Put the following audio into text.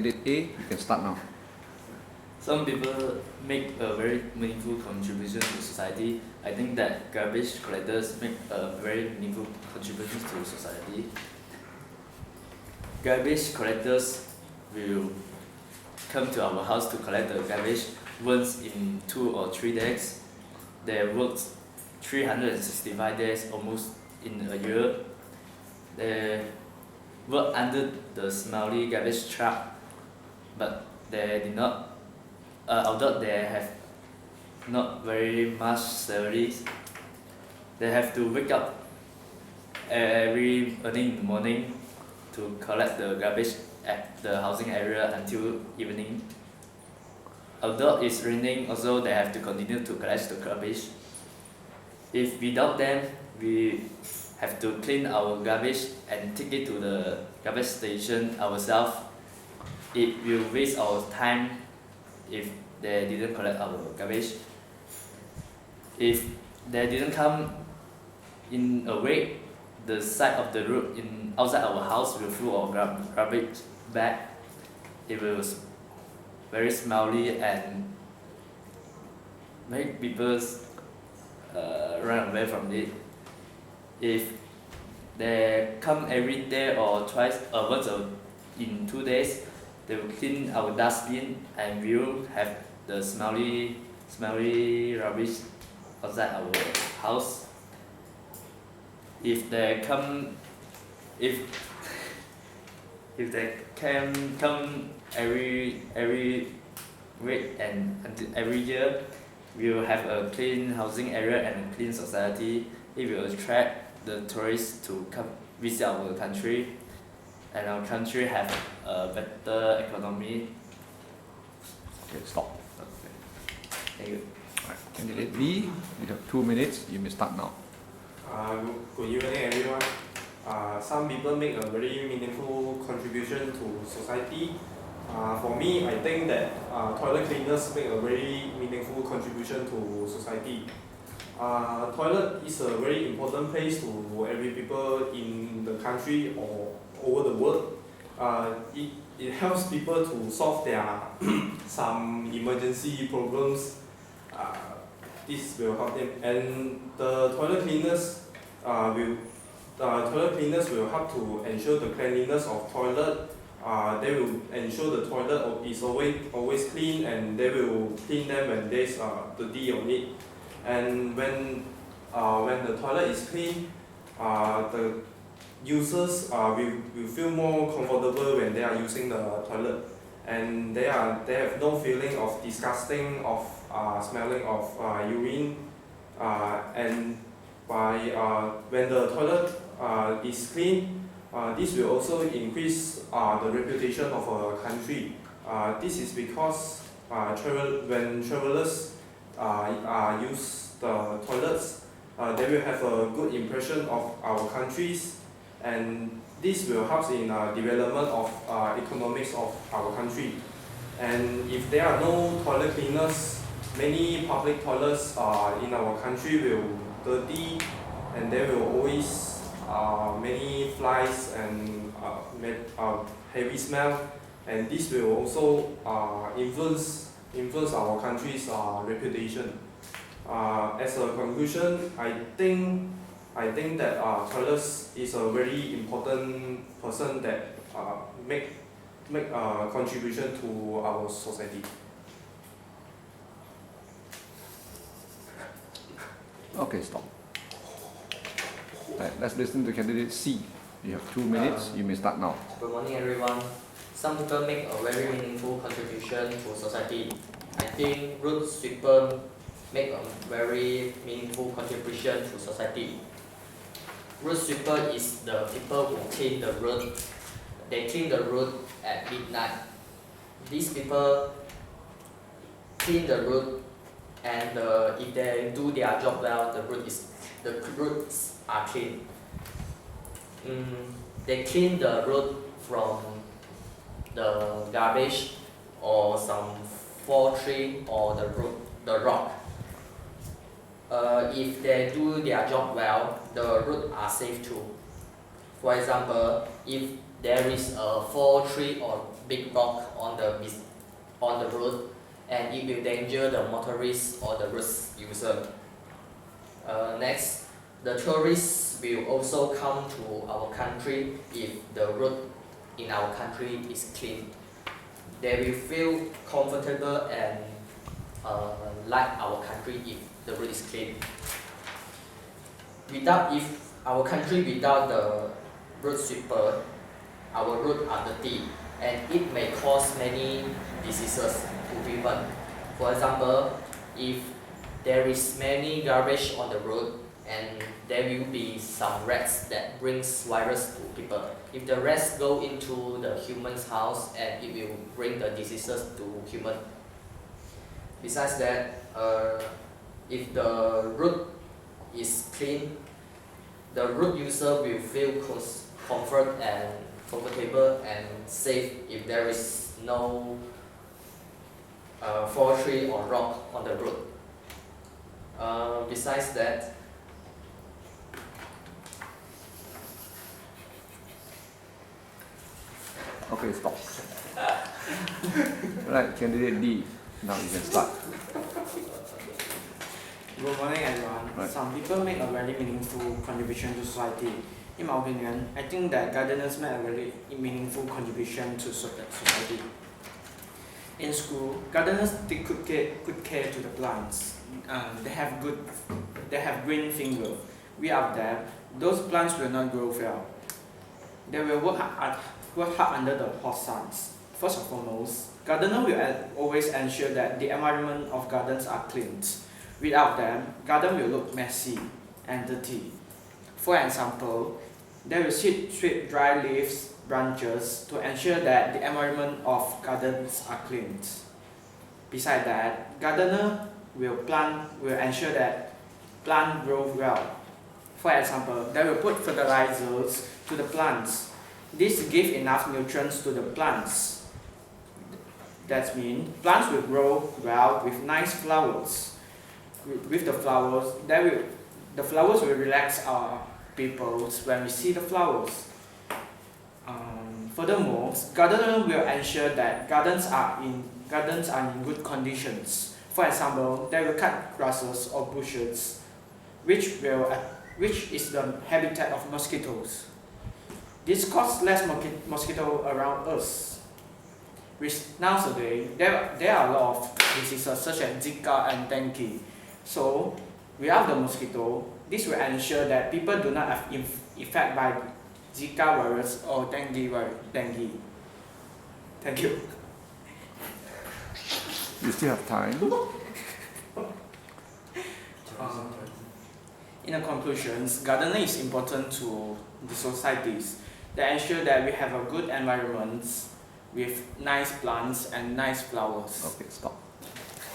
Candidate A, you can start now. Some people make a very meaningful contribution to society. I think that garbage collectors make a very meaningful contribution to society. Garbage collectors will come to our house to collect the garbage once in 2 or 3 days. They work 365 days almost in a year. They work under the smelly garbage truck, but they did not although they have not very much salaries, they have to wake up every early in the morning to collect the garbage at the housing area until evening. Although it's raining, also they have to continue to collect the garbage. If without them, we have to clean our garbage and take it to the garbage station ourselves. It will waste our time if they didn't collect our garbage. If they didn't come in a week, the side of the road outside our house will full of garbage bag. It will very smelly and make people run away from it. If they come every day or once in 2 days, they will clean our dustbin and we will have the smelly rubbish outside our house. If they can come every week and every year, we will have a clean housing area and a clean society. It will attract the tourists to come visit our country, and our country have a better economy. Okay, stop. Okay. Thank you. Right. Candidate B, you have 2 minutes. You may start now. Good evening, everyone. Some people make a very meaningful contribution to society. For me, I think that toilet cleaners make a very meaningful contribution to society. Toilet is a very important place to every people in the country or over the world. It helps people to solve their some emergency problems. This will help them, and the toilet cleaners will help to ensure the cleanliness of toilet. They will ensure the toilet is always clean, and they will clean them when there's dirty on it. And when the toilet is clean, the users will feel more comfortable when they are using the toilet, and they have no feeling of disgusting of smelling of urine, and when the toilet is clean, this will also increase the reputation of a country. This is because when travelers use the toilets, they will have a good impression of our countries, and this will help in development of economics of our country. And if there are no toilet cleaners, many public toilets in our country will dirty, and there will always many flies and heavy smell, and this will also influence our country's reputation. As a conclusion, I think that toilets is a very important person that make a contribution to our society. Okay, stop. Right, let's listen to candidate C. You have 2 minutes. You may start now. Good morning, everyone. Some people make a very meaningful contribution to society. I think road sweeper make a very meaningful contribution to society. Road sweeper is the people who clean the road. They clean the road at midnight. These people clean the road, and if they do their job well, the roads are clean. They clean the road from the garbage or some fall tree or the rock. If they do their job well, the roads are safe too. For example, if there is a fall tree or big rock on the road, and it will danger the motorist or the road user. Next, the tourists will also come to our country if the road in our country is clean. They will feel comfortable and like our country if the road is clean. If our country without the road sweeper, our roads are dirty and it may cause many diseases to people. For example, if there is many garbage on the road and there will be some rats that brings virus to people. If the rats go into the human's house, and it will bring the diseases to human. Besides that, if the road is clean, the road user will feel comfort and comfortable and safe if there is no fall tree or rock on the road. Besides that, Okay, stop. Right, candidate D. Now you can start. Good morning, everyone. Right. Some people make a very meaningful contribution to society. In my opinion, I think that gardeners make a very meaningful contribution to society. In school, gardeners take good care to the plants. They have green fingers. Without them, those plants will not grow well. They will work hard under the hot suns. First and foremost, gardeners will always ensure that the environment of gardens are clean. Without them, garden will look messy and dirty. For example, they will sweep dry leaves, branches to ensure that the environment of gardens are clean. Besides that, gardener will ensure that plants grow well. For example, they will put fertilizers to the plants. This gives enough nutrients to the plants. That means plants will grow well with nice flowers. With the flowers, the flowers will relax our people when we see the flowers. Furthermore, gardeners will ensure that gardens are in good conditions. For example, they will cut grasses or bushes, which is the habitat of mosquitoes. This causes less mosquito around us. Nowadays, there are a lot of diseases such as Zika and dengue. So, without the mosquito, this will ensure that people do not have infected by Zika virus or dengue. Thank you. You still have time. In the conclusions, gardening is important to the societies. They ensure that we have a good environment with nice plants and nice flowers. Okay, stop.